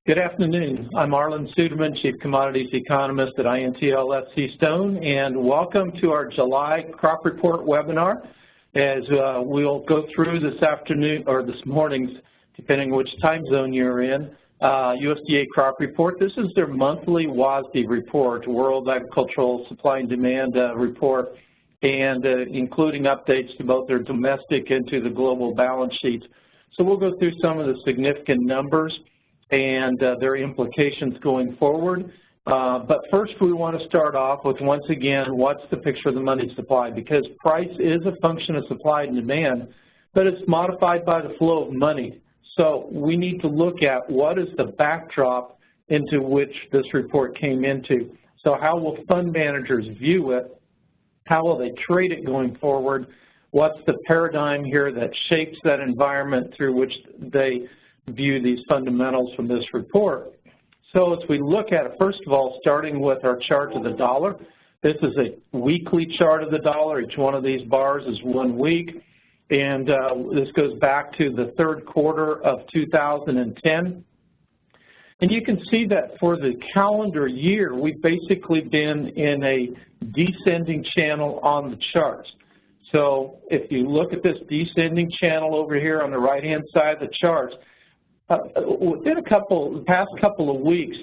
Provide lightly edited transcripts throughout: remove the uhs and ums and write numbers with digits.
Good afternoon. I'm Arlan Suderman, Chief Commodities Economist at INTL Stone, and welcome to our July crop report webinar. As we'll go through this afternoon or this morning's, depending which time zone you're in, USDA crop report. This is their monthly WASDE report, World Agricultural Supply and Demand report, and including updates to both their domestic and to the global balance sheets. So we'll go through some of the significant numbers and their implications going forward. But first we want to start off with, once again, what's the picture of the money supply? Because price is a function of supply and demand, but it's modified by the flow of money. So we need to look at what is the backdrop into which this report came into. So how will fund managers view it? How will they trade it going forward? What's the paradigm here that shapes that environment through which they view these fundamentals from this report? So as we look at it, first of all, starting with our chart of the dollar, this is a weekly chart of the dollar. Each one of these bars is 1 week, and this goes back to the third quarter of 2010. And you can see that for the calendar year, we've basically been in a descending channel on the charts. So if you look at this descending channel over here on the right-hand side of the charts, within the past couple of weeks,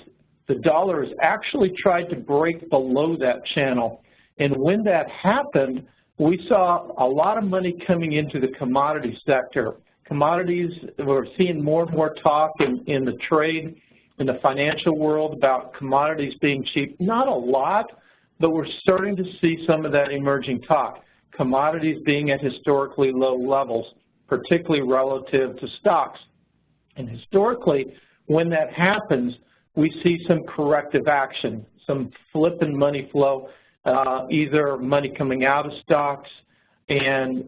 the dollar has actually tried to break below that channel. And when that happened, we saw a lot of money coming into the commodity sector. Commodities, we're seeing more and more talk in the trade, in the financial world about commodities being cheap. Not a lot, but we're starting to see some of that emerging talk. Commodities being at historically low levels, particularly relative to stocks. And historically, when that happens, we see some corrective action, some flip in money flow, either money coming out of stocks and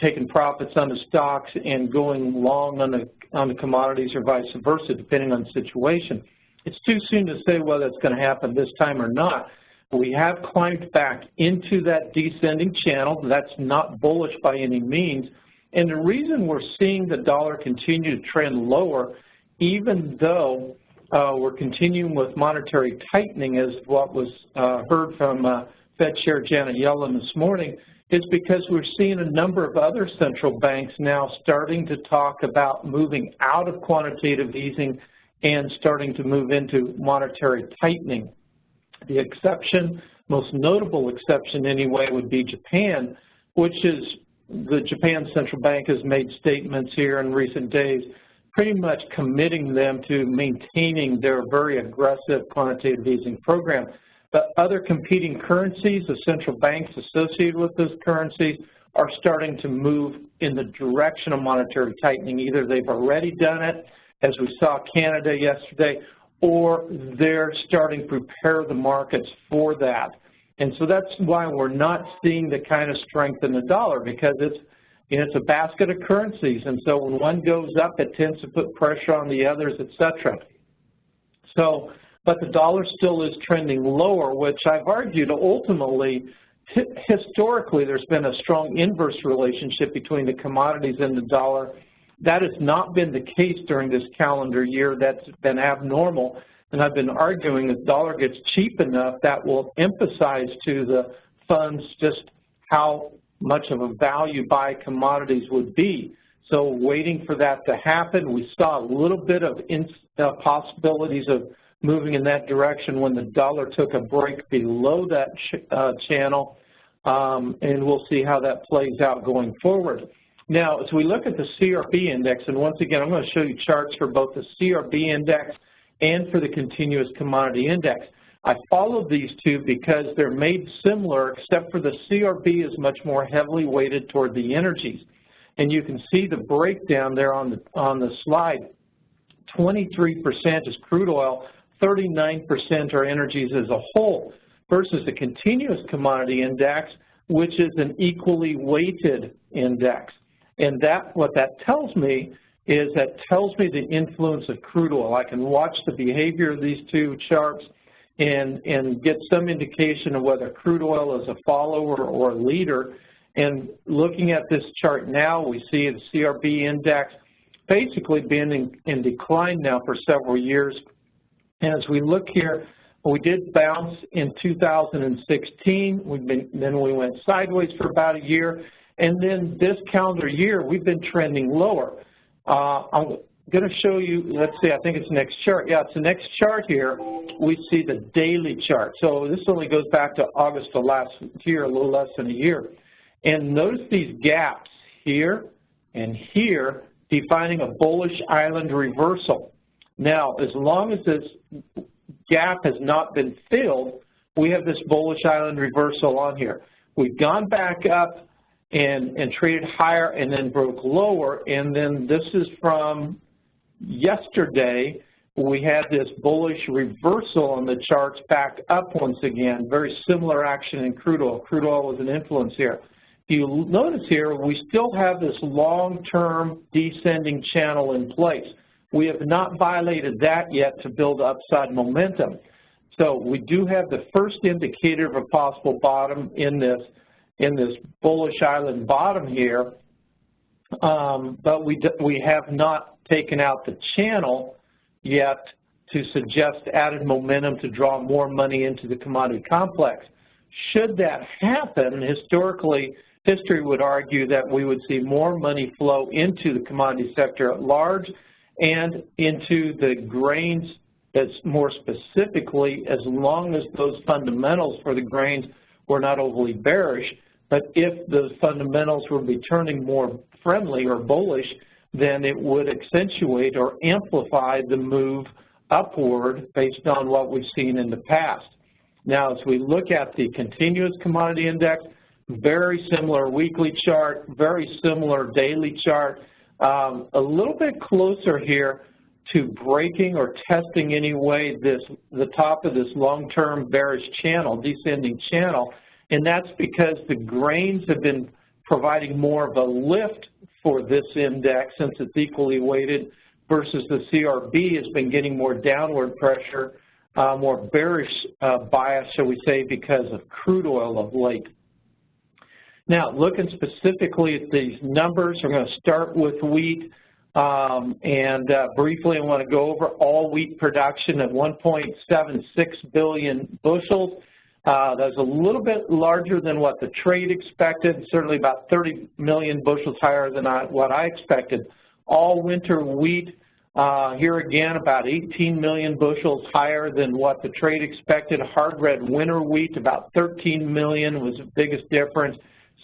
taking profits on the stocks and going long on the commodities, or vice versa, depending on the situation. It's too soon to say whether it's going to happen this time or not. We have climbed back into that descending channel. That's not bullish by any means. And the reason we're seeing the dollar continue to trend lower, even though we're continuing with monetary tightening, as what was heard from Fed Chair Janet Yellen this morning, is because we're seeing a number of other central banks now starting to talk about moving out of quantitative easing and starting to move into monetary tightening. The exception, most notable exception anyway, would be Japan, which is the Japan Central Bank has made statements here in recent days pretty much committing them to maintaining their very aggressive quantitative easing program. But other competing currencies, the central banks associated with those currencies, are starting to move in the direction of monetary tightening. Either they've already done it, as we saw Canada yesterday, or they're starting to prepare the markets for that. And so that's why we're not seeing the kind of strength in the dollar, because it's a basket of currencies, and so when one goes up, it tends to put pressure on the others, etc. So, but the dollar still is trending lower, which I've argued ultimately, historically, there's been a strong inverse relationship between the commodities and the dollar. That has not been the case during this calendar year. That's been abnormal. And I've been arguing if the dollar gets cheap enough, that will emphasize to the funds just how much of a value buy commodities would be. So waiting for that to happen, we saw a little bit of possibilities of moving in that direction when the dollar took a break below that channel, and we'll see how that plays out going forward. Now, as we look at the CRP index, and once again, I'm going to show you charts for both the CRB index and for the continuous commodity index. I followed these two because they're made similar, except for the CRB is much more heavily weighted toward the energies. And you can see the breakdown there on the slide. 23% is crude oil, 39% are energies as a whole, versus the continuous commodity index, which is an equally weighted index. And what that tells me is the influence of crude oil. I can watch the behavior of these two charts and get some indication of whether crude oil is a follower or a leader. And looking at this chart now, we see the CRB index basically been in decline now for several years. As we look here, we did bounce in 2016. Then we went sideways for about a year, and then this calendar year we've been trending lower. I'm going to show you. Let's see. I think it's the next chart. Yeah, it's the next chart here. We see the daily chart. So this only goes back to August of last year, a little less than a year. And notice these gaps here and here, defining a bullish island reversal. Now, as long as this gap has not been filled, we have this bullish island reversal on here. We've gone back up and traded higher and then broke lower, and then this is from yesterday. We had this bullish reversal on the charts back up once again. Very similar action in crude oil. Crude oil was an influence here. If you notice here, we still have this long-term descending channel in place. We have not violated that yet to build upside momentum. So we do have the first indicator of a possible bottom in this bullish island bottom here, but we have not taken out the channel yet to suggest added momentum to draw more money into the commodity complex. Should that happen, historically, history would argue that we would see more money flow into the commodity sector at large and into the grains as more specifically, as long as those fundamentals for the grains were not overly bearish. But if those fundamentals were turning more friendly or bullish, then it would accentuate or amplify the move upward based on what we've seen in the past. Now, as we look at the continuous commodity index, very similar weekly chart, very similar daily chart, a little bit closer here to breaking or testing anyway the top of this long-term bearish channel, descending channel, and that's because the grains have been providing more of a lift for this index since it's equally weighted versus the CRB has been getting more downward pressure, more bearish bias, shall we say, because of crude oil of late. Now, looking specifically at these numbers, we're going to start with wheat, and briefly I want to go over all wheat production at 1.76 billion bushels. That's a little bit larger than what the trade expected, certainly about 30 million bushels higher than what I expected. All winter wheat, here again, about 18 million bushels higher than what the trade expected. Hard red winter wheat, about 13 million was the biggest difference.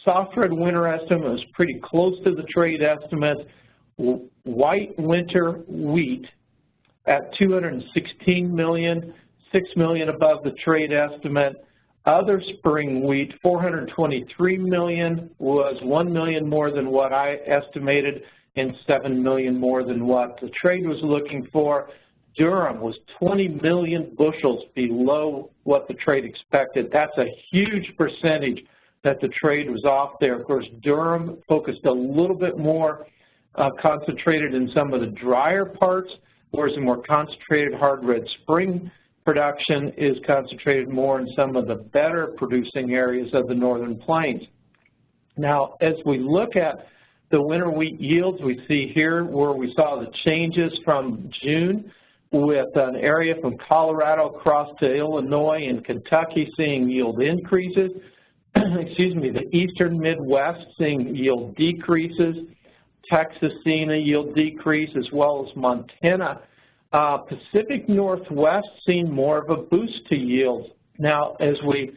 Soft red winter estimate was pretty close to the trade estimate. White winter wheat at 216 million, 6 million above the trade estimate. Other spring wheat, 423 million, was 1 million more than what I estimated and 7 million more than what the trade was looking for. Durum was 20 million bushels below what the trade expected. That's a huge percentage that the trade was off there. Of course, durum focused a little bit more concentrated in some of the drier parts, whereas the more concentrated hard red spring production is concentrated more in some of the better producing areas of the northern plains. Now, as we look at the winter wheat yields, we see here where we saw the changes from June with an area from Colorado across to Illinois and Kentucky seeing yield increases. Excuse me, the eastern Midwest seeing yield decreases, Texas seeing a yield decrease, as well as Montana. Pacific Northwest seeing more of a boost to yields. Now, as we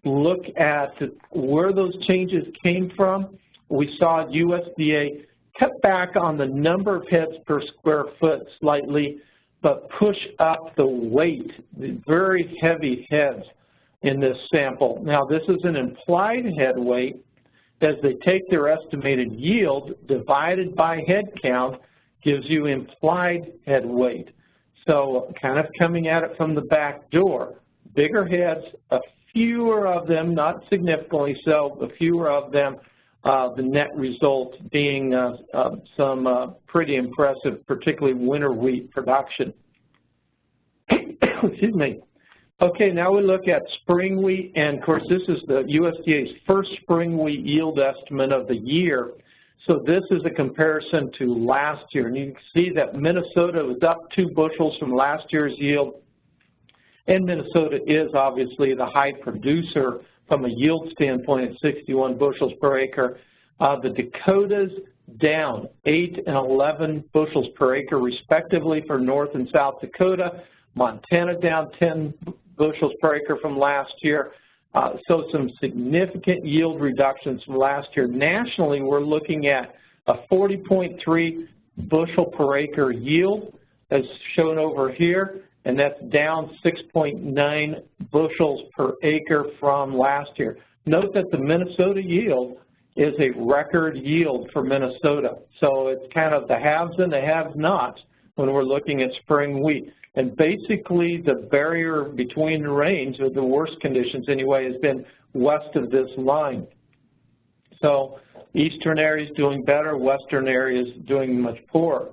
look at where those changes came from, we saw USDA cut back on the number of heads per square foot slightly, but push up the weight, the very heavy heads in this sample. Now, this is an implied head weight as they take their estimated yield divided by head count gives you implied head weight. So kind of coming at it from the back door. Bigger heads, a fewer of them, not significantly so, a fewer of them, the net result being some pretty impressive, particularly winter wheat production. Excuse me. Okay, now we look at spring wheat, and of course this is the USDA's first spring wheat yield estimate of the year. So this is a comparison to last year, and you can see that Minnesota was up 2 bushels from last year's yield, and Minnesota is obviously the high producer from a yield standpoint at 61 bushels per acre. The Dakotas down 8 and 11 bushels per acre respectively for North and South Dakota. Montana down 10 bushels per acre from last year. So some significant yield reductions from last year. Nationally, we're looking at a 40.3 bushel per acre yield as shown over here, and that's down 6.9 bushels per acre from last year. Note that the Minnesota yield is a record yield for Minnesota. So it's kind of the haves and the have-nots when we're looking at spring wheat. And basically the barrier between the range, or the worst conditions anyway, has been west of this line. So eastern areas doing better, western areas doing much poorer.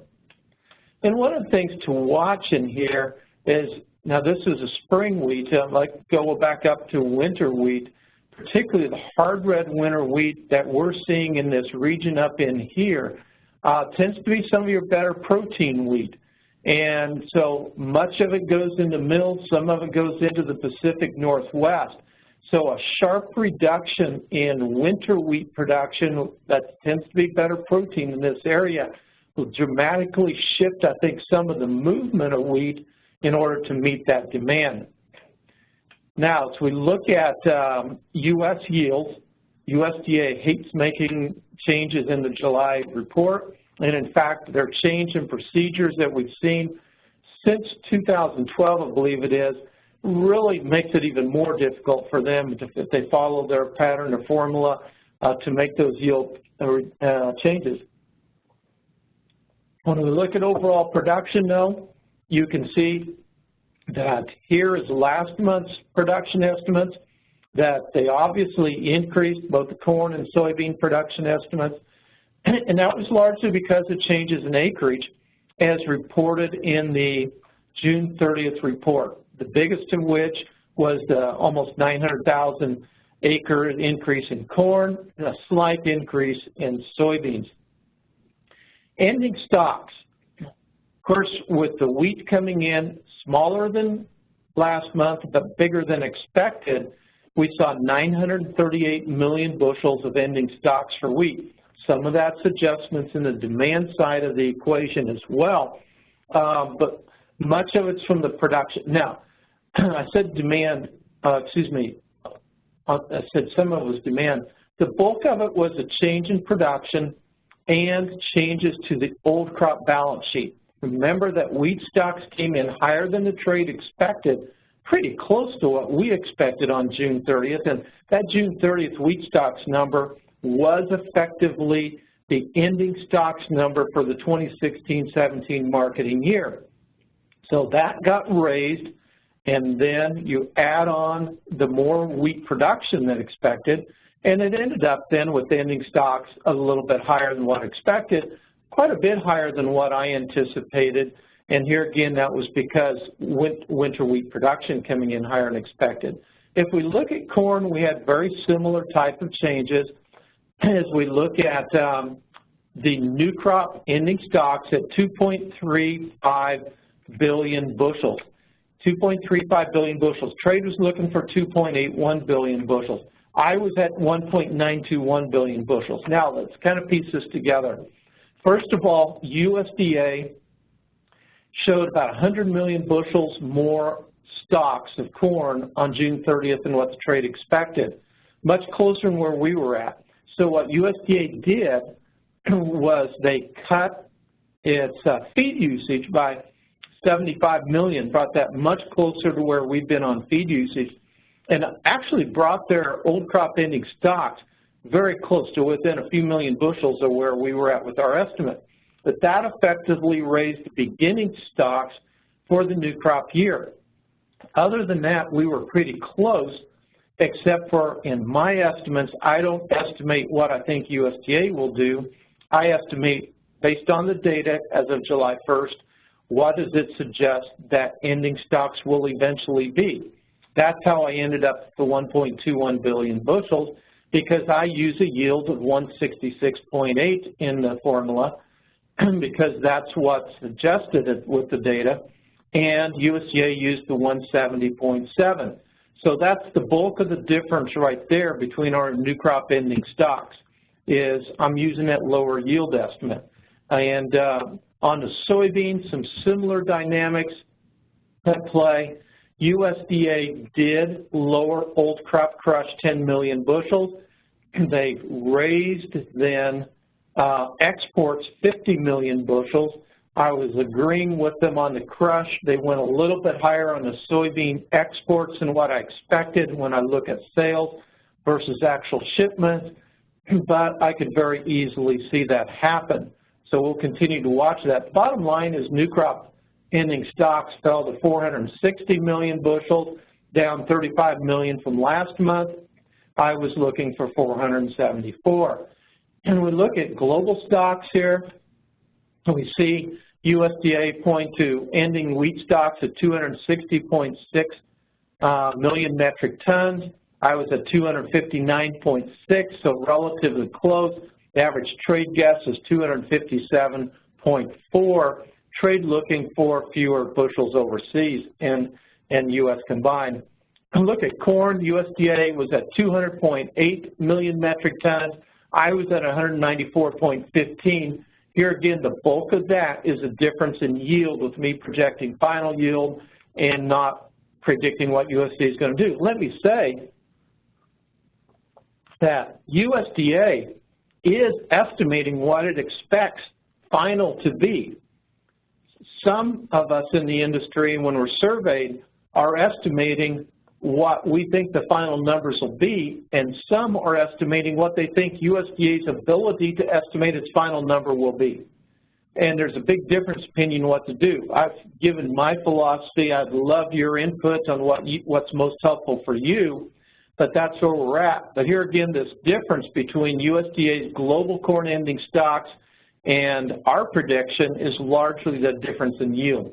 And one of the things to watch in here is, now this is a spring wheat, I'd like to go back up to winter wheat, particularly the hard red winter wheat that we're seeing in this region up in here, tends to be some of your better protein wheat. And so much of it goes into mills, some of it goes into the Pacific Northwest. So a sharp reduction in winter wheat production that tends to be better protein in this area will dramatically shift, I think, some of the movement of wheat in order to meet that demand. Now, as we look at U.S. yields, USDA hates making changes in the July report. And in fact, their change in procedures that we've seen since 2012, I believe it is, really makes it even more difficult for them if they follow their pattern or formula to make those yield changes. When we look at overall production, though, you can see that here is last month's production estimates, that they obviously increased both the corn and soybean production estimates. And that was largely because of changes in acreage as reported in the June 30th report, the biggest of which was the almost 900,000 acre increase in corn and a slight increase in soybeans. Ending stocks, of course, with the wheat coming in smaller than last month but bigger than expected, we saw 938 million bushels of ending stocks for wheat. Some of that's adjustments in the demand side of the equation as well, but much of it's from the production. Now, I said demand, I said some of it was demand. The bulk of it was a change in production and changes to the old crop balance sheet. Remember that wheat stocks came in higher than the trade expected, pretty close to what we expected on June 30th, and that June 30th wheat stocks number was effectively the ending stocks number for the 2016-17 marketing year. So that got raised, and then you add on the more wheat production than expected, and it ended up then with ending stocks a little bit higher than what expected, quite a bit higher than what I anticipated. And here again, that was because winter wheat production coming in higher than expected. If we look at corn, we had very similar type of changes. As we look at the new crop ending stocks at 2.35 billion bushels. 2.35 billion bushels. Trade was looking for 2.81 billion bushels. I was at 1.921 billion bushels. Now, let's kind of piece this together. First of all, USDA showed about 100 million bushels more stocks of corn on June 30th than what the trade expected, much closer than where we were at. So what USDA did was they cut its feed usage by 75 million, brought that much closer to where we've been on feed usage, and actually brought their old crop ending stocks very close to within a few million bushels of where we were at with our estimate. But that effectively raised the beginning stocks for the new crop year. Other than that, we were pretty close, except for in my estimates, I don't estimate what I think USDA will do. I estimate, based on the data as of July 1st, what does it suggest that ending stocks will eventually be. That's how I ended up at the 1.21 billion bushels, because I use a yield of 166.8 in the formula because that's what's suggested with the data, and USDA used the 170.7. So that's the bulk of the difference right there between our new crop ending stocks, is I'm using that lower yield estimate. And on the soybeans, some similar dynamics at play. USDA did lower old crop crush 10 million bushels. They raised then exports 50 million bushels. I was agreeing with them on the crush. They went a little bit higher on the soybean exports than what I expected when I look at sales versus actual shipments, but I could very easily see that happen. So we'll continue to watch that. Bottom line is new crop ending stocks fell to 460 million bushels, down 35 million from last month. I was looking for 474. And we look at global stocks here, we see USDA point to ending wheat stocks at 260.6 million metric tons. I was at 259.6, so relatively close. The average trade guess is 257.4. Trade looking for fewer bushels overseas and U.S. combined. Look at corn. USDA was at 200.8 million metric tons. I was at 194.15. Here again, the bulk of that is a difference in yield with me projecting final yield and not predicting what USDA is going to do. Let me say that USDA is estimating what it expects final to be. Some of us in the industry, when we're surveyed, are estimating what we think the final numbers will be, and some are estimating what they think USDA's ability to estimate its final number will be. And there's a big difference opinion what to do. I've given my philosophy. I'd love your input on what's most helpful for you, but that's where we're at. But here again, this difference between USDA's global corn ending stocks and our prediction is largely the difference in yield.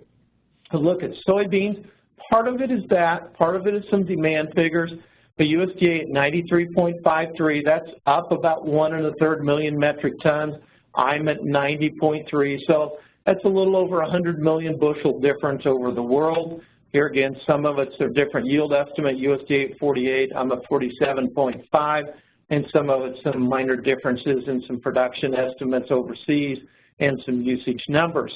To look at soybeans, part of it is that, part of it is some demand figures, but USDA at 93.53, that's up about 1 1/3 million metric tons. I'm at 90.3, so that's a little over 100 million bushel difference over the world. Here again, some of it's their different yield estimate, USDA at 48, I'm at 47.5, and some of it's some minor differences in some production estimates overseas and some usage numbers.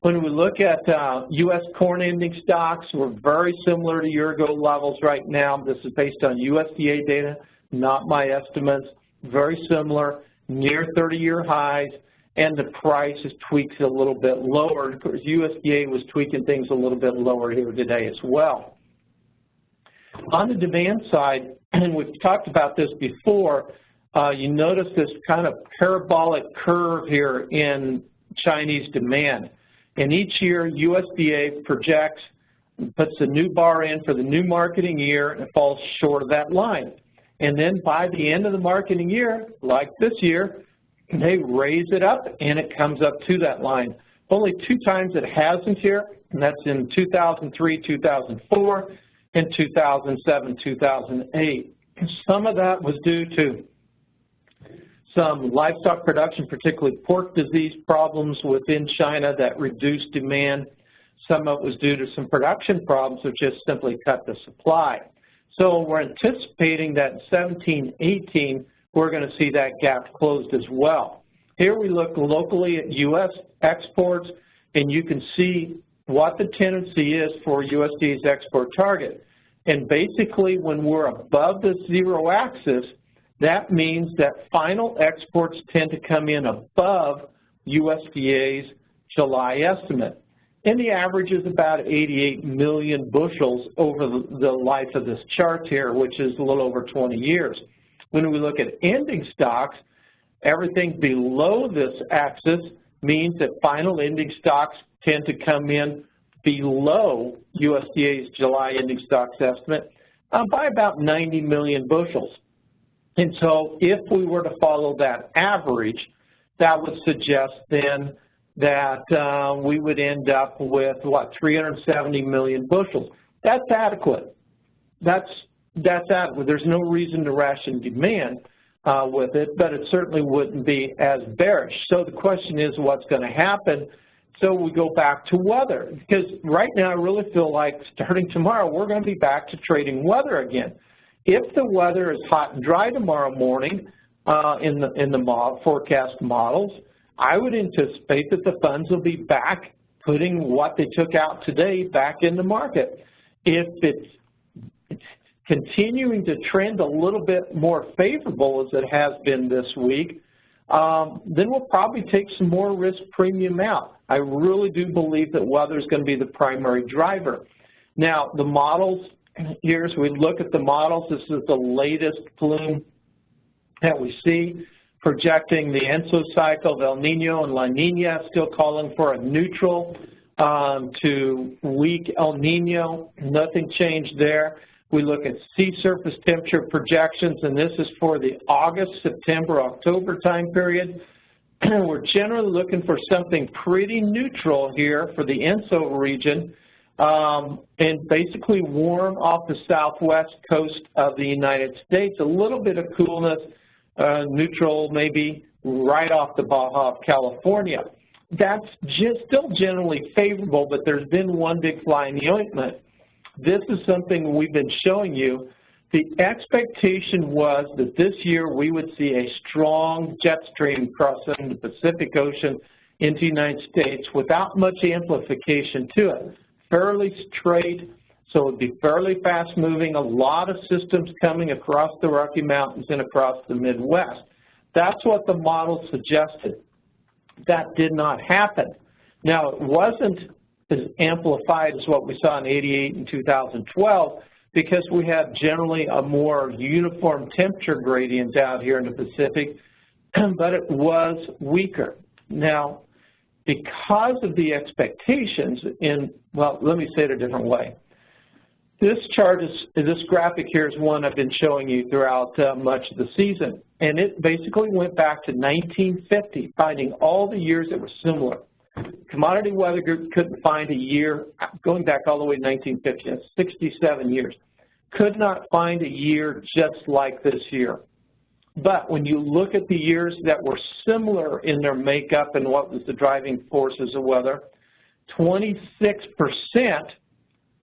When we look at U.S. corn ending stocks, we're very similar to year-ago levels right now. This is based on USDA data, not my estimates. Very similar, near 30-year highs, and the price is tweaked a little bit lower. Of course, USDA was tweaking things a little bit lower here today as well. On the demand side, and we've talked about this before, you notice this kind of parabolic curve here in Chinese demand. And each year, USDA projects, puts a new bar in for the new marketing year, and it falls short of that line. And then by the end of the marketing year, like this year, they raise it up, and it comes up to that line. Only 2 times it hasn't here, and that's in 2003, 2004, and 2007, 2008. Some of that was due to some livestock production, particularly pork disease problems within China that reduced demand. Some of it was due to some production problems which just simply cut the supply. So we're anticipating that in 17, 18, we're going to see that gap closed as well. Here we look locally at U.S. exports, and you can see what the tendency is for USDA's export target. And basically, when we're above the zero axis, that means that final exports tend to come in above USDA's July estimate. And the average is about 88 million bushels over the life of this chart here, which is a little over 20 years. When we look at ending stocks, everything below this axis means that final ending stocks tend to come in below USDA's July ending stocks estimate by about 90 million bushels. And so if we were to follow that average, that would suggest then that we would end up with, what, 370 million bushels. That's adequate. That's that's out. There's no reason to ration demand with it, but it certainly wouldn't be as bearish. So the question is, what's going to happen? So we go back to weather, because right now I really feel like starting tomorrow we're going to be back to trading weather again. If the weather is hot and dry tomorrow morning in the forecast models, I would anticipate that the funds will be back putting what they took out today back in the market. If it's continuing to trend a little bit more favorable as it has been this week, then we'll probably take some more risk premium out. I really do believe that weather is going to be the primary driver. Now, the models, here as we look at the models, this is the latest plume that we see, projecting the ENSO cycle of El Nino and La Nina, still calling for a neutral to weak El Nino. Nothing changed there. We look at sea surface temperature projections, and this is for the August, September, October time period. We're generally looking for something pretty neutral here for the ENSO region, and basically warm off the southwest coast of the United States. A little bit of coolness, neutral maybe right off the Baja of California. That's just still generally favorable, but there's been one big fly in the ointment. This is something we've been showing you. The expectation was that this year we would see a strong jet stream crossing the Pacific Ocean into the United States without much amplification to it. Fairly straight, so it would be fairly fast moving, a lot of systems coming across the Rocky Mountains and across the Midwest. That's what the model suggested. That did not happen. Now, it wasn't as amplified as what we saw in '88 and 2012 because we have generally a more uniform temperature gradient out here in the Pacific, but it was weaker. Now, because of the expectations well, let me say it a different way. This chart this graphic here is one I've been showing you throughout much of the season, and it basically went back to 1950, finding all the years that were similar. Commodity Weather Group couldn't find a year, going back all the way to 1950, that's 67 years, could not find a year just like this year. But when you look at the years that were similar in their makeup and what was the driving forces of weather, 26%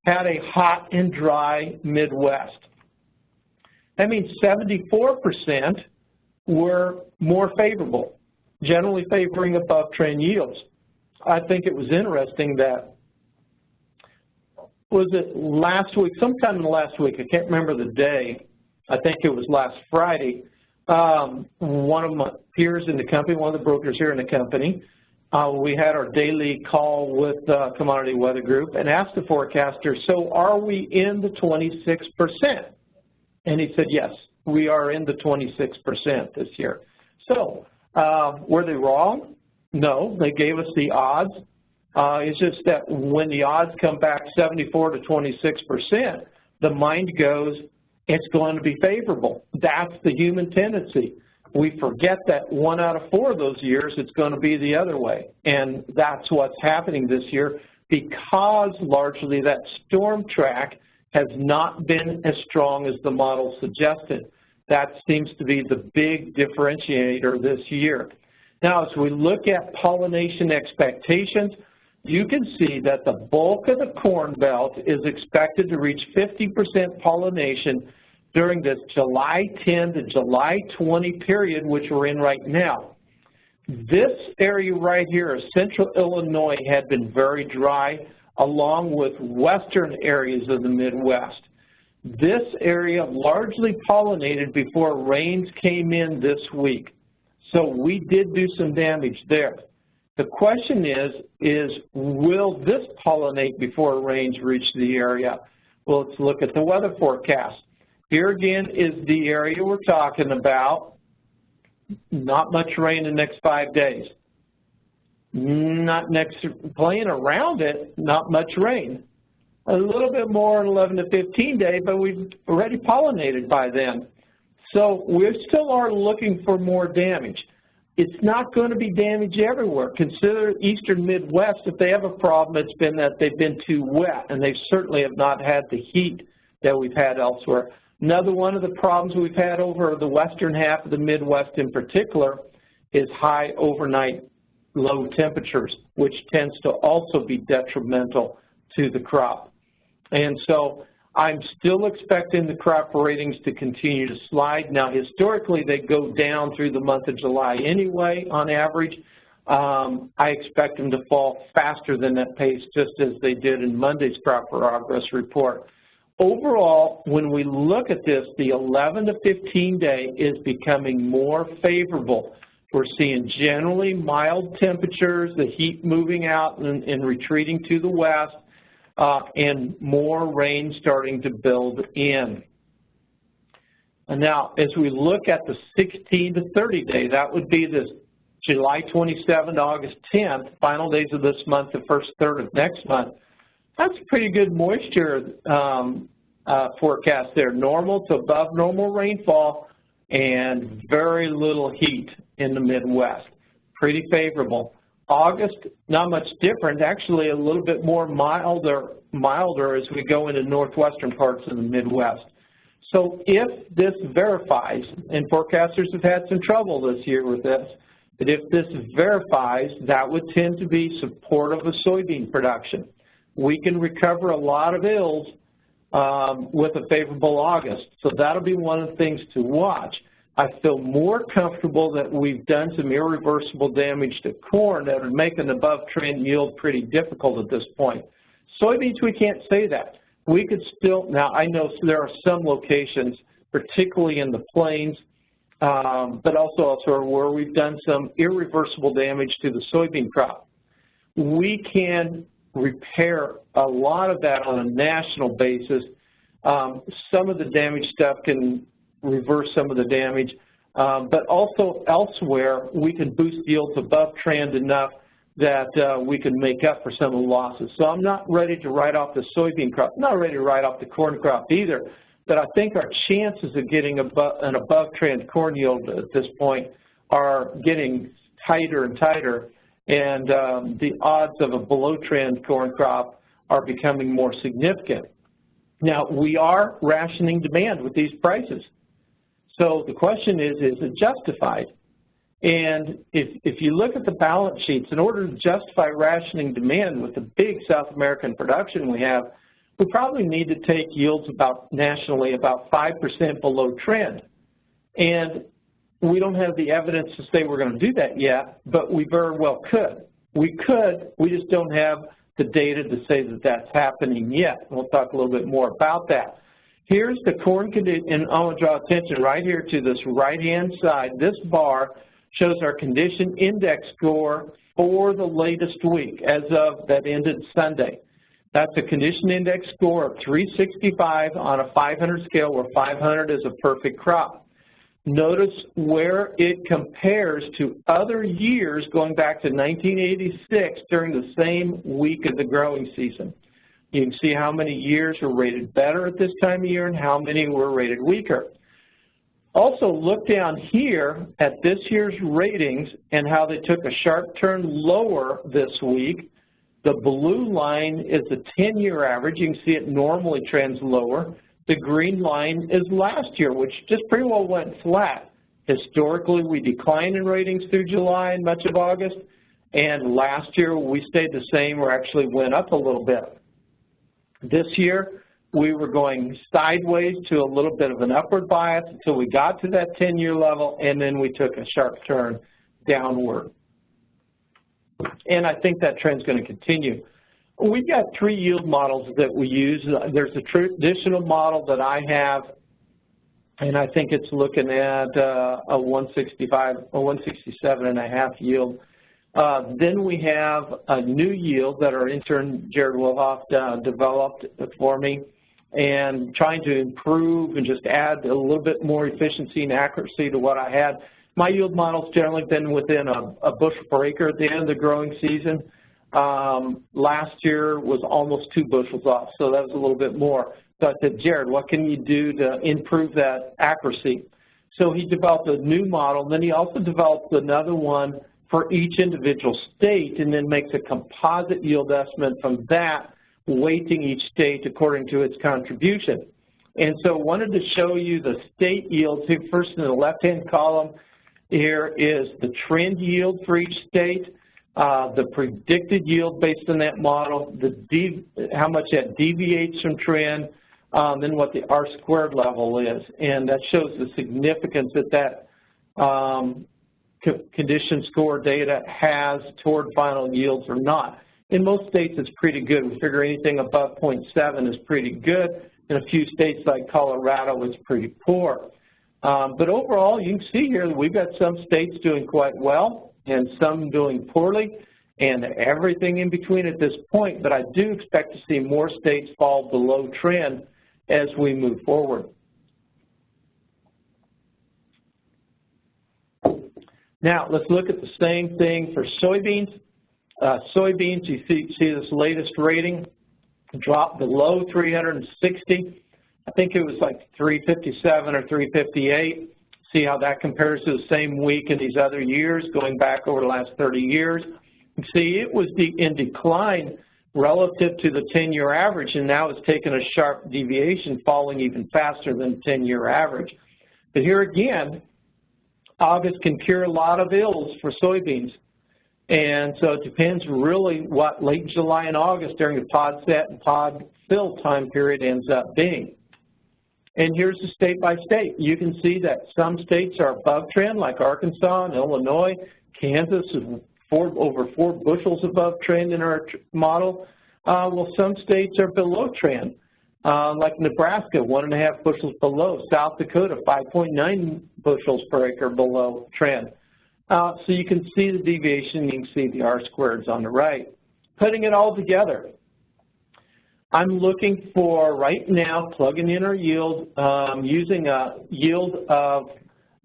had a hot and dry Midwest. That means 74% were more favorable, generally favoring above trend yields. I think it was interesting that, was it last week, sometime in the last week, I can't remember the day, I think it was last Friday, one of my peers in the company, one of the brokers here in the company, we had our daily call with Commodity Weather Group and asked the forecaster, so are we in the 26%? And he said, yes, we are in the 26% this year. So were they wrong? No, they gave us the odds. It's just that when the odds come back 74 to 26%, the mind goes, it's going to be favorable. That's the human tendency. We forget that 1 out of 4 of those years, it's going to be the other way. And that's what's happening this year because largely that storm track has not been as strong as the model suggested. That seems to be the big differentiator this year. Now, as we look at pollination expectations, you can see that the bulk of the Corn Belt is expected to reach 50% pollination during this July 10 to July 20 period, which we're in right now. This area right here, central Illinois, had been very dry, along with western areas of the Midwest. This area largely pollinated before rains came in this week. So we did do some damage there. The question is will this pollinate before rains reach the area? Well, let's look at the weather forecast. Here again is the area we're talking about. Not much rain in the next 5 days. Playing around it, not much rain. A little bit more in 11 to 15 days, but we've already pollinated by then. So we still are looking for more damage. It's not going to be damage everywhere. Consider eastern Midwest, if they have a problem, it's been that they've been too wet, and they certainly have not had the heat that we've had elsewhere. Another one of the problems we've had over the western half of the Midwest in particular is high overnight low temperatures, which tends to also be detrimental to the crop. And so I'm still expecting the crop ratings to continue to slide. Now, historically, they go down through the month of July anyway, on average. I expect them to fall faster than that pace, just as they did in Monday's crop progress report. Overall, when we look at this, the 11 to 15 day is becoming more favorable. We're seeing generally mild temperatures, the heat moving out and retreating to the west, and more rain starting to build in. And now, as we look at the 16 to 30 day, that would be this July 27th, August 10th, final days of this month, the first third of next month. That's a pretty good moisture forecast there. Normal to above normal rainfall and very little heat in the Midwest. Pretty favorable. August, not much different, actually a little bit more milder as we go into northwestern parts of the Midwest. So if this verifies, and forecasters have had some trouble this year with this, but if this verifies, that would tend to be supportive of soybean production. We can recover a lot of ills with a favorable August. So that'll be one of the things to watch. I feel more comfortable that we've done some irreversible damage to corn that would make an above-trend yield pretty difficult at this point. Soybeans, we can't say that. We could still, now I know there are some locations, particularly in the plains, but also elsewhere where we've done some irreversible damage to the soybean crop. We can repair a lot of that on a national basis. Some of the damaged stuff can reverse some of the damage, but also elsewhere we can boost yields above trend enough that we can make up for some of the losses. So I'm not ready to write off the soybean crop, I'm not ready to write off the corn crop either, but I think our chances of getting an above trend corn yield at this point are getting tighter and tighter, and the odds of a below trend corn crop are becoming more significant. Now, we are rationing demand with these prices. So the question is it justified? And if you look at the balance sheets, in order to justify rationing demand with the big South American production we have, we probably need to take yields nationally about 5% below trend. And we don't have the evidence to say we're going to do that yet, but we very well could. We could, we just don't have the data to say that that's happening yet. We'll talk a little bit more about that. Here's the corn condition, and I want to draw attention right here to this right-hand side. This bar shows our condition index score for the latest week as of that ended Sunday. That's a condition index score of 365 on a 500 scale, where 500 is a perfect crop. Notice where it compares to other years going back to 1986 during the same week of the growing season. You can see how many years were rated better at this time of year and how many were rated weaker. Also, look down here at this year's ratings and how they took a sharp turn lower this week. The blue line is the 10-year average. You can see it normally trends lower. The green line is last year, which just pretty well went flat. Historically, we declined in ratings through July and much of August, and last year we stayed the same or actually went up a little bit. This year, we were going sideways to a little bit of an upward bias until we got to that 10-year level, and then we took a sharp turn downward. And I think that trend's going to continue. We've got three yield models that we use. There's a traditional model that I have, and I think it's looking at a 167.5 yield. Then we have a new yield that our intern Jared Wilhoff developed for me, and trying to improve and just add a little bit more efficiency and accuracy to what I had. My yield model's generally been within a bushel per acre at the end of the growing season. Last year was almost 2 bushels off, so that was a little bit more. So I said, Jared, what can you do to improve that accuracy? So he developed a new model, and then he also developed another one for each individual state, and then makes a composite yield estimate from that, weighting each state according to its contribution. And so I wanted to show you the state yields. First in the left-hand column here is the trend yield for each state, the predicted yield based on that model, how much that deviates from trend, then what the R-squared level is. And that shows the significance that condition score data has toward final yields or not. In most states, it's pretty good. We figure anything above 0.7 is pretty good. In a few states like Colorado, it's pretty poor. But overall, you can see here that we've got some states doing quite well and some doing poorly, and everything in between at this point. But I do expect to see more states fall below trend as we move forward. Now, let's look at the same thing for soybeans. Soybeans, you see this latest rating dropped below 360. I think it was like 357 or 358. See how that compares to the same week in these other years, going back over the last 30 years. You see it was in decline relative to the 10-year average, and now it's taken a sharp deviation, falling even faster than the 10-year average. But here again, August can cure a lot of ills for soybeans. And so it depends really what late July and August during the pod set and pod fill time period ends up being. And here's the state by state. You can see that some states are above trend, like Arkansas and Illinois. Kansas is over 4 bushels above trend in our model. Well, some states are below trend, like Nebraska, 1.5 bushels below. South Dakota, 5.9 bushels per acre below trend. So you can see the deviation, you can see the R-squareds on the right. Putting it all together, I'm looking for, right now, plugging in our yield, using a yield of,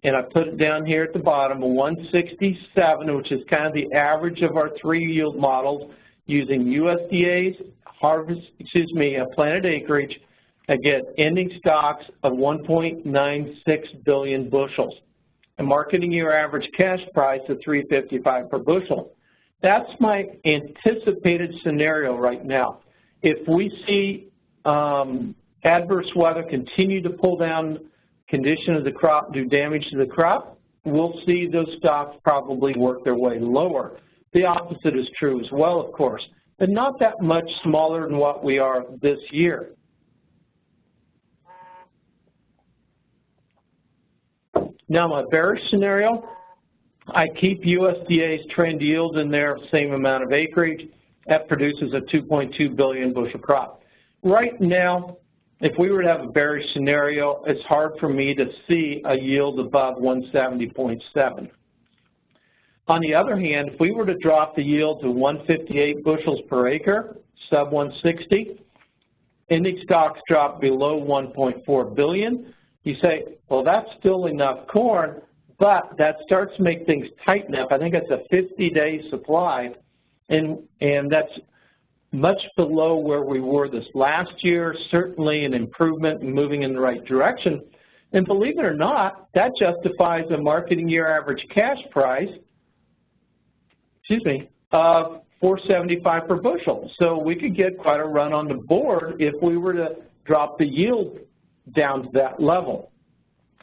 and I put it down here at the bottom, 167, which is kind of the average of our 3 yield models, using USDA's planted acreage. I get ending stocks of 1.96 billion bushels. A marketing year average cash price of $3.55 per bushel. That's my anticipated scenario right now. If we see adverse weather continue to pull down condition of the crop, do damage to the crop, we'll see those stocks probably work their way lower. The opposite is true as well, of course, but not that much smaller than what we are this year. Now, my bearish scenario, I keep USDA's trend yield in there, same amount of acreage. That produces a 2.2 billion bushel crop. Right now, if we were to have a bearish scenario, it's hard for me to see a yield above 170.7. On the other hand, if we were to drop the yield to 158 bushels per acre, sub 160, ending stocks drop below 1.4 billion. You say, well, that's still enough corn, but that starts to make things tighten up. I think it's a 50-day supply, and that's much below where we were this last year, certainly an improvement and moving in the right direction. And believe it or not, that justifies a marketing year average cash price, of $4.75 per bushel. So we could get quite a run on the board if we were to drop the yield down to that level.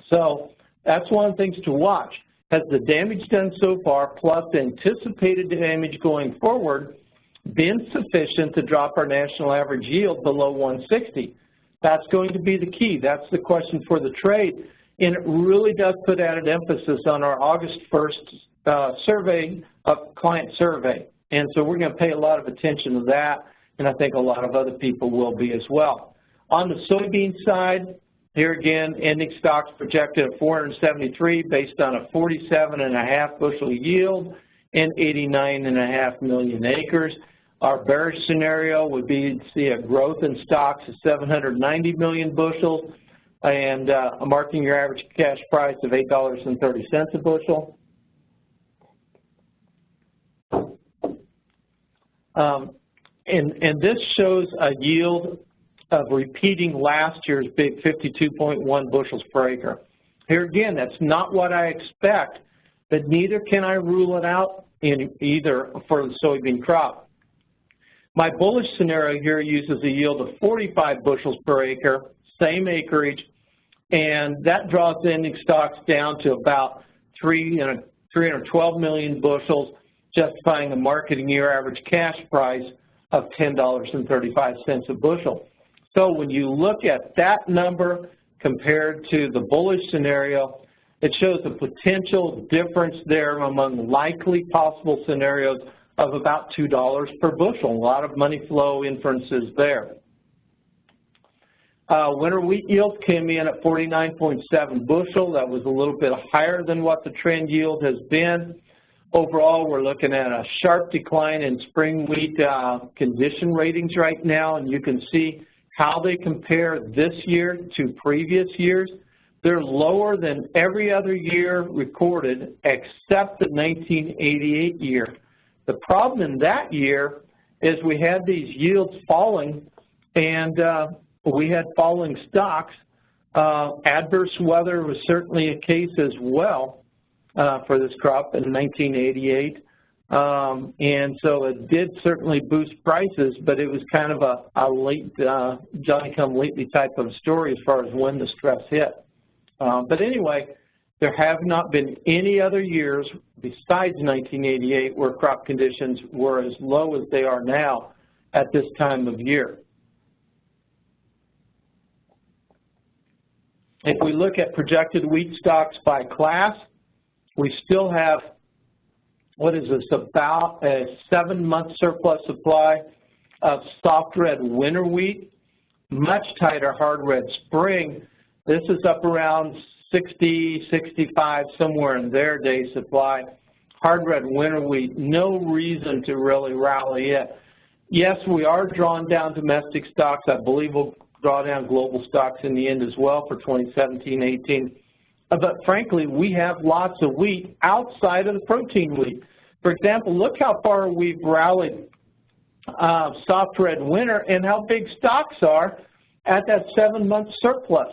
So that's one of the things to watch. Has the damage done so far, plus anticipated damage going forward, been sufficient to drop our national average yield below 160? That's going to be the key. That's the question for the trade. And it really does put added emphasis on our August 1st survey, client survey. And so we're going to pay a lot of attention to that, and I think a lot of other people will be as well. On the soybean side, here again, ending stocks projected at 473 based on a 47.5 bushel yield and 89.5 million acres. Our bearish scenario would be to see a growth in stocks of 790 million bushels and a marking your average cash price of $8.30 a bushel. And this shows a yield of repeating last year's big 52.1 bushels per acre. Here again, that's not what I expect, but neither can I rule it out in either for the soybean crop. My bullish scenario here uses a yield of 45 bushels per acre, same acreage, and that draws ending stocks down to about 312 million bushels, justifying a marketing year average cash price of $10.35 a bushel. So when you look at that number compared to the bullish scenario, it shows a potential difference there among likely possible scenarios of about $2 per bushel. A lot of money flow inferences there. Winter wheat yield came in at 49.7 bushel. That was a little bit higher than what the trend yield has been. Overall, we're looking at a sharp decline in spring wheat condition ratings right now, and you can see how they compare this year to previous years. They're lower than every other year recorded except the 1988 year. The problem in that year is we had these yields falling, and we had falling stocks. Adverse weather was certainly a case as well for this crop in 1988. And so it did certainly boost prices, but it was kind of a late, Johnny-come-lately type of story as far as when the stress hit. But anyway, there have not been any other years besides 1988 where crop conditions were as low as they are now at this time of year. If we look at projected wheat stocks by class, we still have, what is this, about a 7-month surplus supply of soft red winter wheat, much tighter hard red spring. This is up around 60, 65, somewhere in their day supply. Hard red winter wheat, no reason to really rally it. Yes, we are drawing down domestic stocks. I believe we'll draw down global stocks in the end as well for 2017-18. But frankly, we have lots of wheat outside of the protein wheat. For example, look how far we've rallied soft red winter and how big stocks are at that 7-month surplus.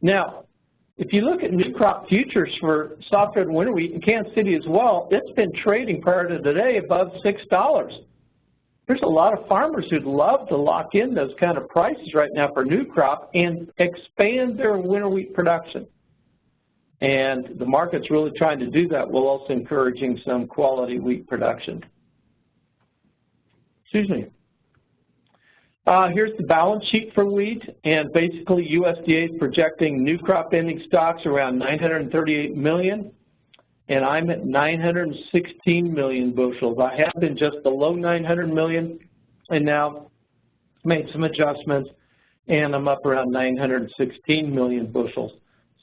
Now, if you look at new crop futures for soft red winter wheat in Kansas City as well, it's been trading prior to today above $6. There's a lot of farmers who'd love to lock in those kind of prices right now for new crop and expand their winter wheat production. And the market's really trying to do that while also encouraging some quality wheat production. Excuse me. Here's the balance sheet for wheat, and basically USDA is projecting new crop ending stocks around 938 million, and I'm at 916 million bushels. I have been just below 900 million and now made some adjustments, and I'm up around 916 million bushels.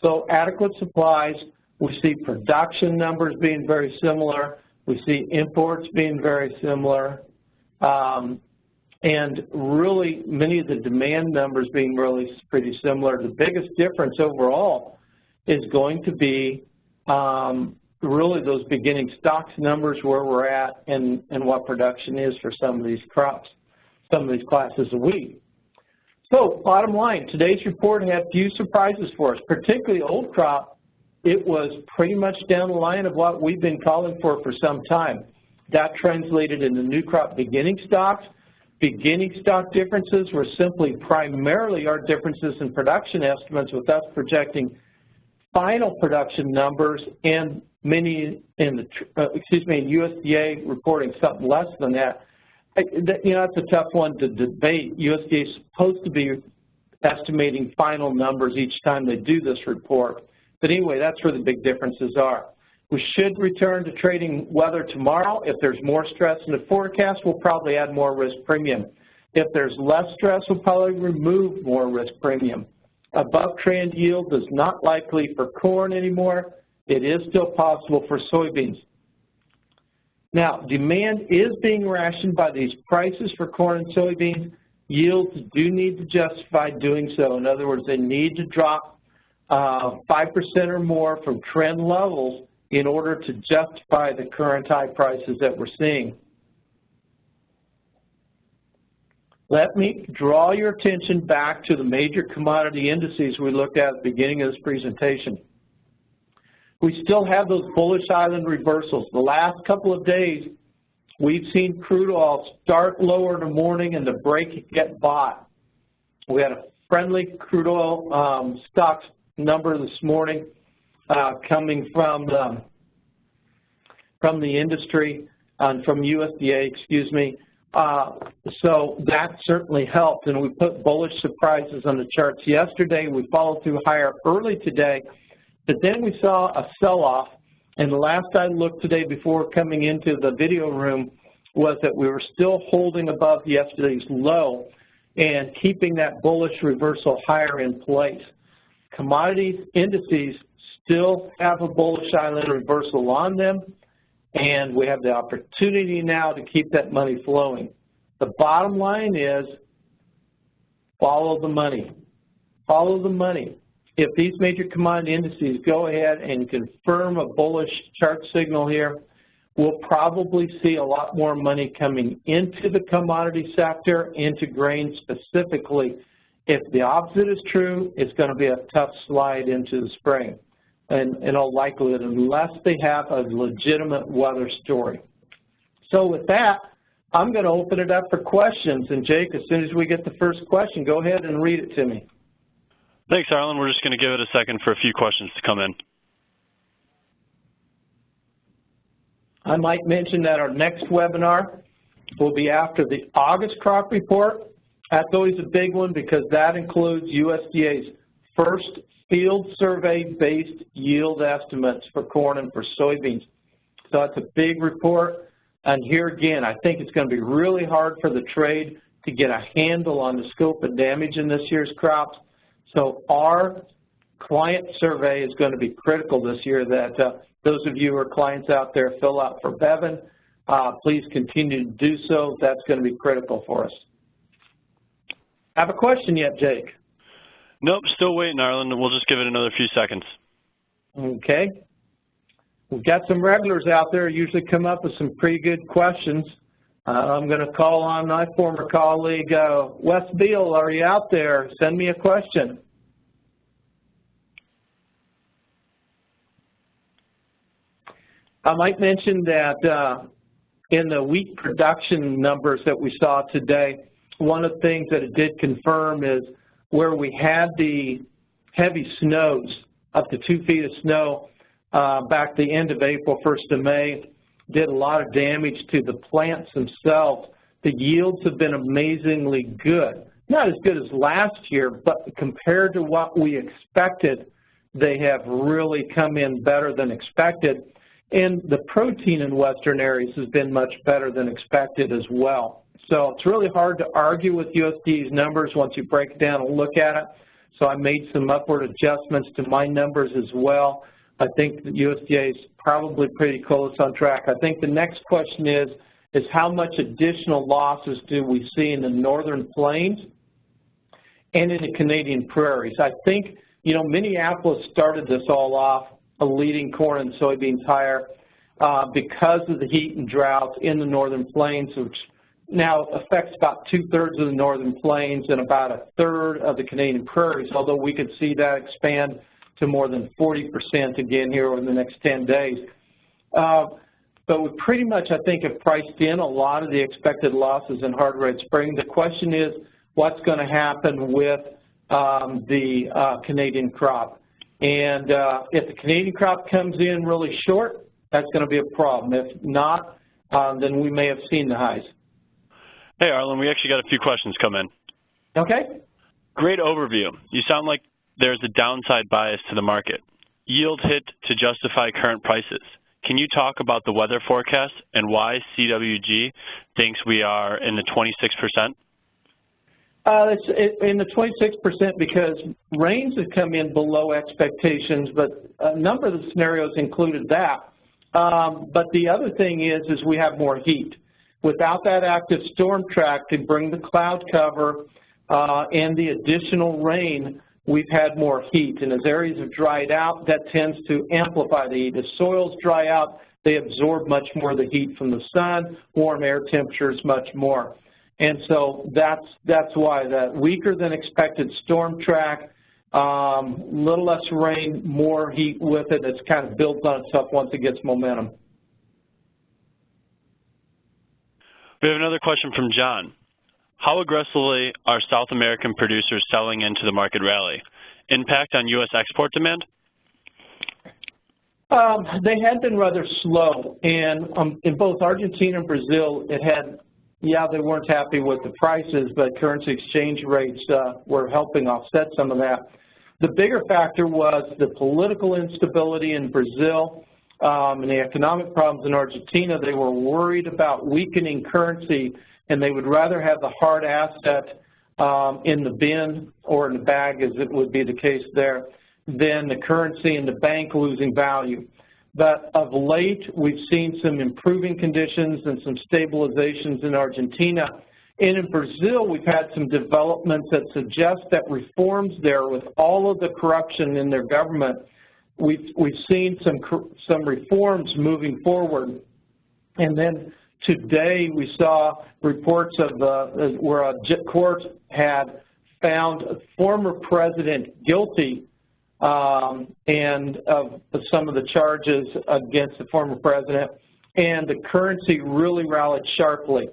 So adequate supplies. We see production numbers being very similar. We see imports being very similar. And really many of the demand numbers being really pretty similar. The biggest difference overall is going to be really those beginning stocks numbers, where we're at, and what production is for some of these crops, some of these classes of wheat. So bottom line, today's report had few surprises for us, particularly old crop. It was pretty much down the line of what we've been calling for some time. That translated into new crop beginning stocks. Beginning stock differences were simply primarily our differences in production estimates, with us projecting final production numbers and many in the, in USDA reporting something less than that. You know, that's a tough one to debate. USDA is supposed to be estimating final numbers each time they do this report. But anyway, that's where the big differences are. We should return to trading weather tomorrow. If there's more stress in the forecast, we'll probably add more risk premium. If there's less stress, we'll probably remove more risk premium. Above trend yield is not likely for corn anymore. It is still possible for soybeans. Now, demand is being rationed by these prices for corn and soybeans. Yields do need to justify doing so. In other words, they need to drop 5% or more from trend levels in order to justify the current high prices that we're seeing. Let me draw your attention back to the major commodity indices we looked at the beginning of this presentation. We still have those bullish island reversals. The last couple of days, we've seen crude oil start lower in the morning and the break get bought. We had a friendly crude oil stocks number this morning coming from the industry and from USDA, excuse me. So that certainly helped, and we put bullish surprises on the charts yesterday. We followed through higher early today, but then we saw a sell-off, and the last I looked today before coming into the video room was that we were still holding above yesterday's low and keeping that bullish reversal higher in place. Commodities indices still have a bullish island reversal on them, and we have the opportunity now to keep that money flowing. The bottom line is follow the money. Follow the money. If these major commodity indices go ahead and confirm a bullish chart signal here, we'll probably see a lot more money coming into the commodity sector, into grain specifically. If the opposite is true, it's going to be a tough slide into the spring, and in all likelihood, unless they have a legitimate weather story. So with that, I'm going to open it up for questions. And Jake, as soon as we get the first question, go ahead and read it to me. Thanks, Arlan. We're just going to give it a second for a few questions to come in. I might mention that our next webinar will be after the August crop report. That's always a big one because that includes USDA's first field survey-based yield estimates for corn and for soybeans. So that's a big report. And here again, I think it's going to be really hard for the trade to get a handle on the scope of damage in this year's crops. So our client survey is going to be critical this year, that those of you who are clients out there fill out for Bevan. Please continue to do so. That's going to be critical for us. Have a question yet, Jake? Nope, still waiting, Arlan. We'll just give it another few seconds. Okay. We've got some regulars out there who usually come up with some pretty good questions. I'm going to call on my former colleague, Wes Beal. Are you out there? Send me a question. I might mention that in the wheat production numbers that we saw today, one of the things that it did confirm is where we had the heavy snows, up to 2 feet of snow, back the end of April, 1st of May, did a lot of damage to the plants themselves. The yields have been amazingly good. Not as good as last year, but compared to what we expected, they have really come in better than expected. And the protein in western areas has been much better than expected as well. So it's really hard to argue with USDA's numbers once you break it down and look at it. So I made some upward adjustments to my numbers as well. I think the USDA is probably pretty close on track. I think the next question is how much additional losses do we see in the northern plains and in the Canadian prairies? I think, you know, Minneapolis started this all off, leading corn and soybeans higher because of the heat and drought in the northern plains, which now affects about 2/3 of the northern plains and about 1/3 of the Canadian prairies, although we could see that expand to more than 40% again here over the next 10 days. But we pretty much, I think, have priced in a lot of the expected losses in hard red spring. The question is what's going to happen with the Canadian crop. And if the Canadian crop comes in really short, that's going to be a problem. If not, then we may have seen the highs. Hey, Arlan, we actually got a few questions come in. Okay. Great overview. You sound like there's a downside bias to the market. Yield hit to justify current prices. Can you talk about the weather forecast and why CWG thinks we are in the 26%? It's in the 26% because rains have come in below expectations, but a number of the scenarios included that. But the other thing is we have more heat. Without that active storm track to bring the cloud cover and the additional rain, we've had more heat. And as areas have dried out, that tends to amplify the heat. As soils dry out, they absorb much more of the heat from the sun, warm air temperatures much more. And so that's why that weaker than expected storm track, little less rain, more heat with it. It's kind of builds on itself once it gets momentum. We have another question from John. How aggressively are South American producers selling into the market rally? Impact on U.S. export demand? They had been rather slow, and in both Argentina and Brazil, they weren't happy with the prices, but currency exchange rates were helping offset some of that. The bigger factor was the political instability in Brazil and the economic problems in Argentina. They were worried about weakening currency, and they would rather have the hard asset in the bin or in the bag, as it would be the case there, than the currency in the bank losing value. But of late, we've seen some improving conditions and some stabilizations in Argentina. And in Brazil, we've had some developments that suggest that reforms there, with all of the corruption in their government, we've seen some reforms moving forward. And then today we saw reports of where a court had found a former president guilty and of some of the charges against the former president, and the currency really rallied sharply.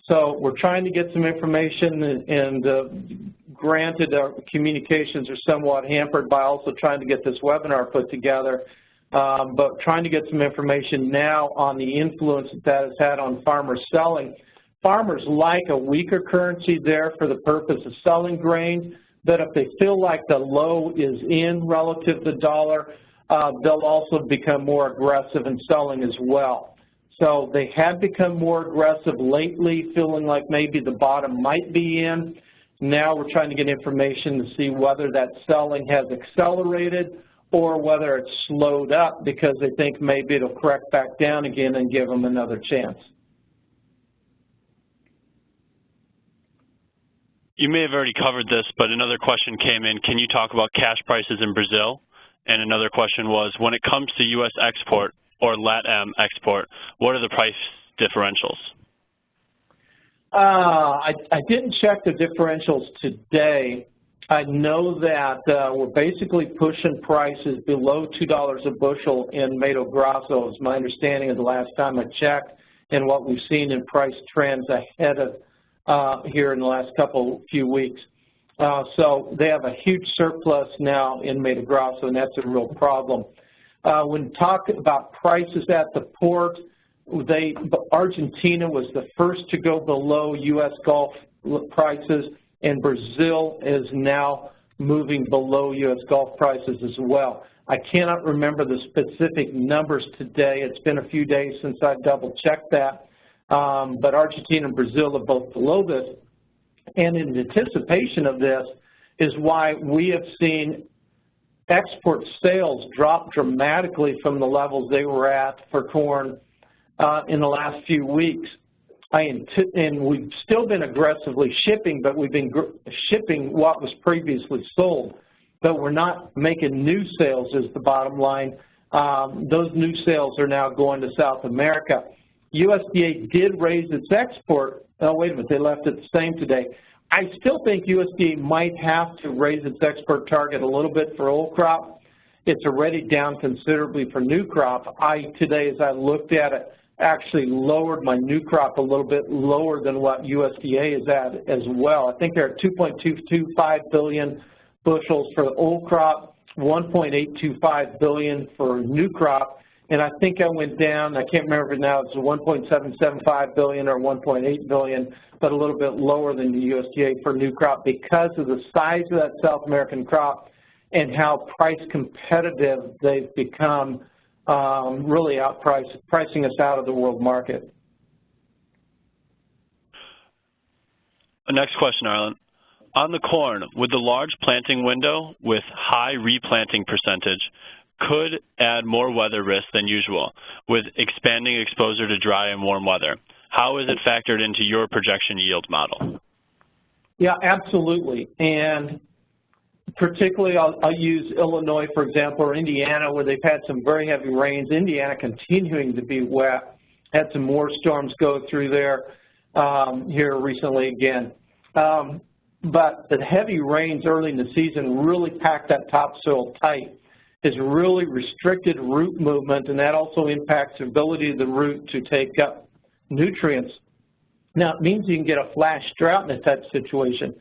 So we're trying to get some information, and granted our communications are somewhat hampered by also trying to get this webinar put together, but trying to get some information now on the influence that has had on farmers selling. Farmers like a weaker currency there for the purpose of selling grain, but if they feel like the low is in relative to the dollar, they'll also become more aggressive in selling as well. So they have become more aggressive lately, feeling like maybe the bottom might be in. Now we're trying to get information to see whether that selling has accelerated or whether it's slowed up because they think maybe it'll correct back down again and give them another chance. You may have already covered this, but another question came in. Can you talk about cash prices in Brazil? And another question was, when it comes to U.S. export or LATAM export, what are the price differentials? I didn't check the differentials today. I know that we're basically pushing prices below $2 a bushel in Mato Grosso, is my understanding of the last time I checked, and what we've seen in price trends ahead of here in the last few weeks. So they have a huge surplus now in Mato Grosso, and that's a real problem. When talking about prices at the port, Argentina was the first to go below U.S. Gulf prices, and Brazil is now moving below U.S. Gulf prices as well. I cannot remember the specific numbers today. It's been a few days since I double-checked that. But Argentina and Brazil are both below this, and in anticipation of this is why we have seen export sales drop dramatically from the levels they were at for corn in the last few weeks. And we've still been aggressively shipping, but we've been shipping what was previously sold. But we're not making new sales is the bottom line. Those new sales are now going to South America. USDA did raise its export. Oh, wait a minute, they left it the same today. I still think USDA might have to raise its export target a little bit for old crop. It's already down considerably for new crop. Today, as I looked at it, actually lowered my new crop a little bit lower than what USDA is at as well. I think they're at 2.225 billion bushels for the old crop, 1.825 billion for new crop. And I think I went down, I can't remember now, it's 1.775 billion or 1.8 billion, but a little bit lower than the USDA for new crop because of the size of that South American crop and how price competitive they've become, really pricing us out of the world market. Next question, Arlan. On the corn, with the large planting window with high replanting percentage, could add more weather risk than usual with expanding exposure to dry and warm weather. How is it factored into your projection yield model? Yeah, absolutely. And particularly I'll use Illinois, for example, or Indiana, where they've had some very heavy rains. Indiana continuing to be wet. Had some more storms go through there here recently again. But the heavy rains early in the season really packed that topsoil tight. Has really restricted root movement, and that also impacts the ability of the root to take up nutrients. Now, it means you can get a flash drought in a type situation.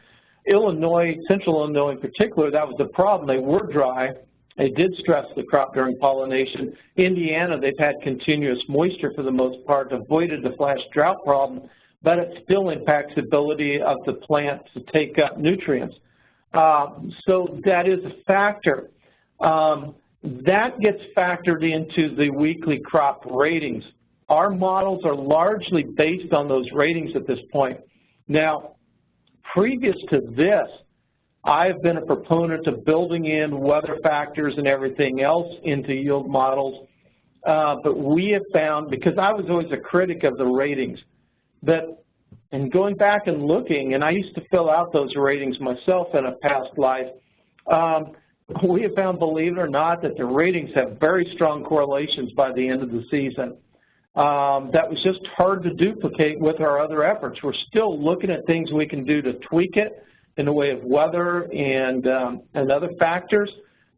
Illinois, central Illinois in particular, that was the problem. They were dry. They did stress the crop during pollination. Indiana, they've had continuous moisture for the most part, avoided the flash drought problem, but it still impacts the ability of the plant to take up nutrients. So that is a factor. That gets factored into the weekly crop ratings. Our models are largely based on those ratings at this point. Now, previous to this, I've been a proponent of building in weather factors and everything else into yield models, but we have found, because I was always a critic of the ratings, that in going back and looking, and I used to fill out those ratings myself in a past life, we have found, believe it or not, that the ratings have very strong correlations by the end of the season. That was just hard to duplicate with our other efforts. We're still looking at things we can do to tweak it in the way of weather and other factors.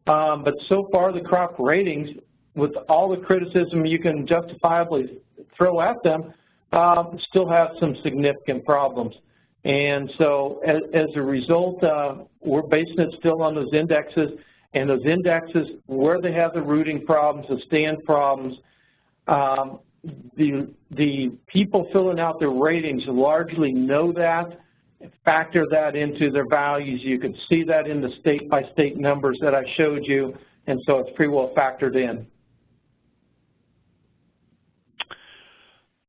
But so far, the crop ratings, with all the criticism you can justifiably throw at them, still have some significant problems. And so as a result, we're basing it still on those indexes, and those indexes, where they have the rooting problems, the stand problems, the people filling out their ratings largely know that, factor that into their values. You can see that in the state-by-state numbers that I showed you, and so it's pretty well factored in.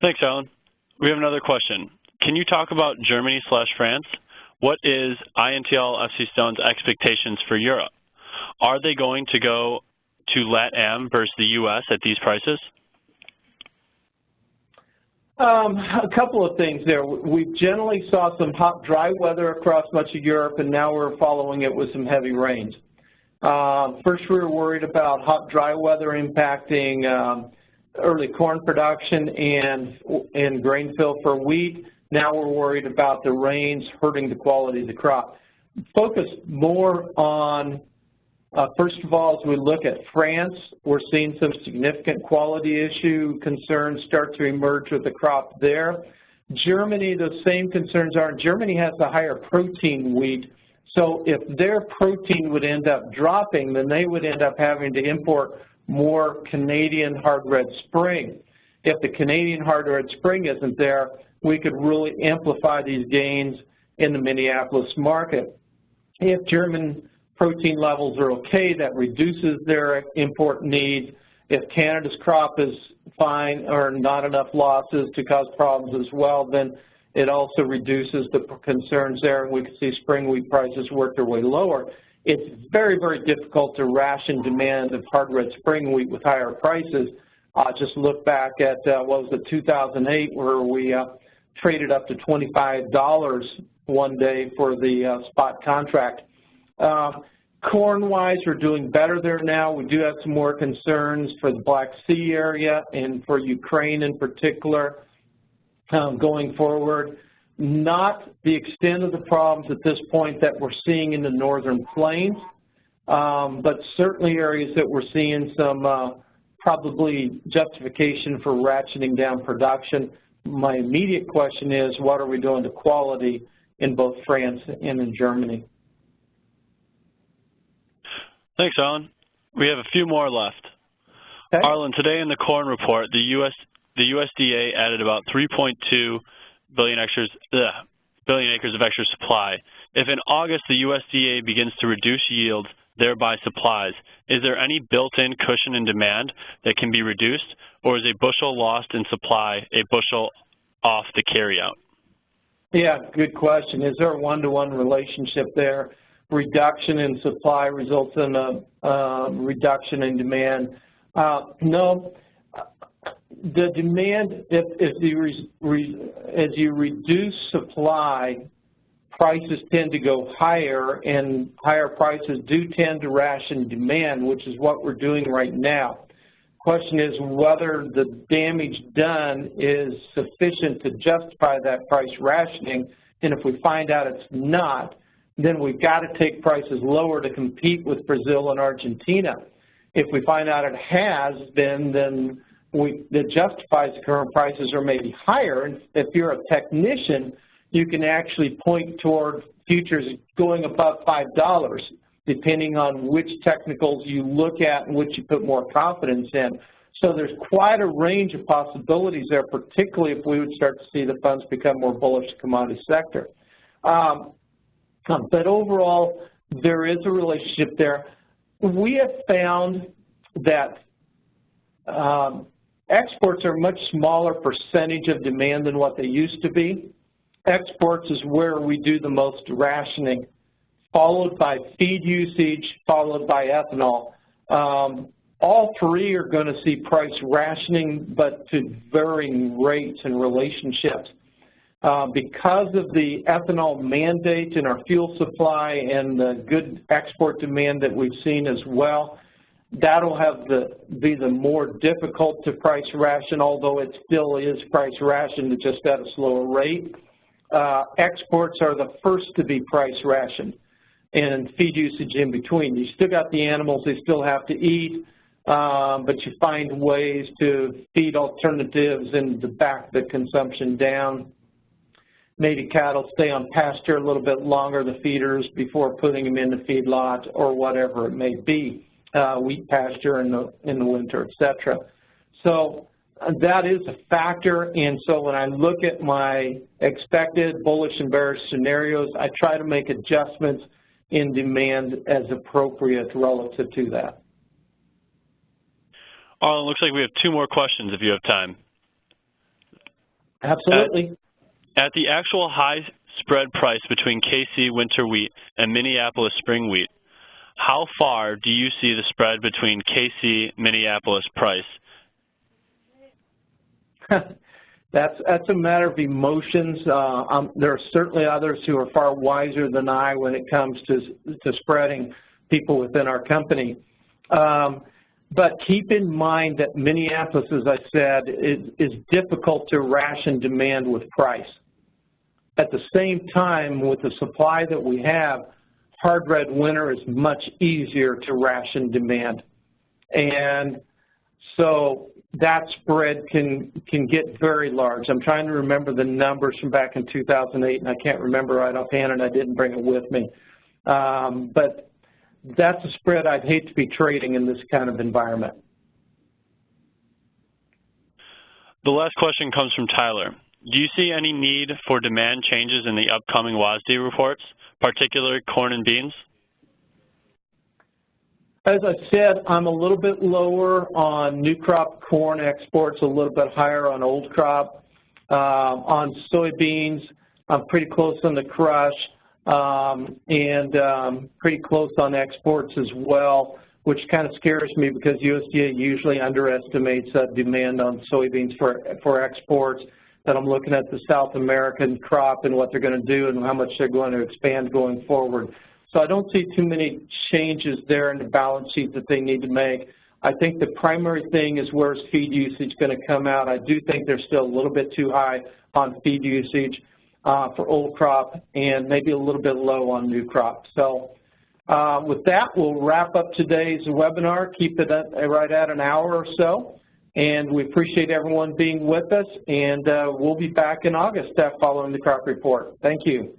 Thanks, Alan. We have another question. Can you talk about Germany/France? What is INTL FC Stone's expectations for Europe? Are they going to go to LATAM versus the U.S. at these prices? A couple of things there. We generally saw some hot, dry weather across much of Europe, and now we're following it with some heavy rains. First, we were worried about hot, dry weather impacting early corn production and grain fill for wheat. Now we're worried about the rains hurting the quality of the crop. Focus more on, first of all, as we look at France, we're seeing some significant quality issue concerns start to emerge with the crop there. Germany, those same concerns are. Germany has the higher protein wheat, so if their protein would end up dropping, then they would end up having to import more Canadian hard red spring. If the Canadian hard red spring isn't there, we could really amplify these gains in the Minneapolis market. If German protein levels are okay, that reduces their import needs. If Canada's crop is fine or not enough losses to cause problems as well, then it also reduces the concerns there, and we can see spring wheat prices work their way lower. It's very, very difficult to ration demand of hard red spring wheat with higher prices. Just look back at, what was it, 2008, where we traded up to $25 one day for the spot contract. Corn-wise, we're doing better there now. We do have some more concerns for the Black Sea area and for Ukraine in particular going forward. Not the extent of the problems at this point that we're seeing in the northern plains, but certainly areas that we're seeing some probably justification for ratcheting down production. My immediate question is, what are we doing to quality in both France and in Germany? Thanks, Alan. We have a few more left. Okay. Arlan, today in the corn report, the USDA added about 3.2 billion acres of extra supply. If in August the USDA begins to reduce yields, thereby supplies, is there any built-in cushion in demand that can be reduced, or is a bushel lost in supply a bushel off the carryout? Yeah, good question. Is there a one-to-one relationship there? Reduction in supply results in a reduction in demand. No. The demand, as you reduce supply, prices tend to go higher, and higher prices do tend to ration demand, which is what we're doing right now. Question is whether the damage done is sufficient to justify that price rationing, and if we find out it's not, then we've got to take prices lower to compete with Brazil and Argentina. If we find out it has, then that justifies the current prices or maybe higher. And if you're a technician, you can actually point toward futures going above $5, depending on which technicals you look at and which you put more confidence in. So there's quite a range of possibilities there, particularly if we would start to see the funds become more bullish to the commodity sector. But overall, there is a relationship there. We have found that exports are a much smaller percentage of demand than what they used to be. Exports is where we do the most rationing, followed by feed usage, followed by ethanol. All three are going to see price rationing, but to varying rates and relationships. Because of the ethanol mandate in our fuel supply and the good export demand that we've seen as well, that'll be the more difficult to price ration, although it still is price rationed just at a slower rate. Exports are the first to be price rationed, and feed usage in between. You still got the animals, they still have to eat, but you find ways to feed alternatives and to back the consumption down. Maybe cattle stay on pasture a little bit longer, the feeders, before putting them in the feedlot or whatever it may be, wheat pasture in the winter, etc. So that is a factor, and so when I look at my expected bullish and bearish scenarios, I try to make adjustments in demand as appropriate relative to that. Arlan, looks like we have two more questions if you have time. Absolutely. At the actual high spread price between KC winter wheat and Minneapolis spring wheat, how far do you see the spread between KC Minneapolis price? That's a matter of emotions. There are certainly others who are far wiser than I when it comes to spreading people within our company. But keep in mind that Minneapolis, as I said, is difficult to ration demand with price. At the same time, with the supply that we have, hard red winter is much easier to ration demand. And so that spread can get very large. I'm trying to remember the numbers from back in 2008, and I can't remember right offhand, and I didn't bring it with me. But that's a spread I'd hate to be trading in this kind of environment. The last question comes from Tyler. Do you see any need for demand changes in the upcoming WASDE reports, particularly corn and beans? As I said, I'm a little bit lower on new crop corn exports, a little bit higher on old crop. On soybeans, I'm pretty close on the crush, and pretty close on exports as well, which kind of scares me because USDA usually underestimates demand on soybeans for exports. That I'm looking at the South American crop and what they're going to do and how much they're going to expand going forward. So I don't see too many changes there in the balance sheet that they need to make. I think the primary thing is where's feed usage going to come out. I do think they're still a little bit too high on feed usage for old crop and maybe a little bit low on new crop. So with that, we'll wrap up today's webinar. Keep it right at an hour or so. And we appreciate everyone being with us, and we'll be back in August following the crop report. Thank you.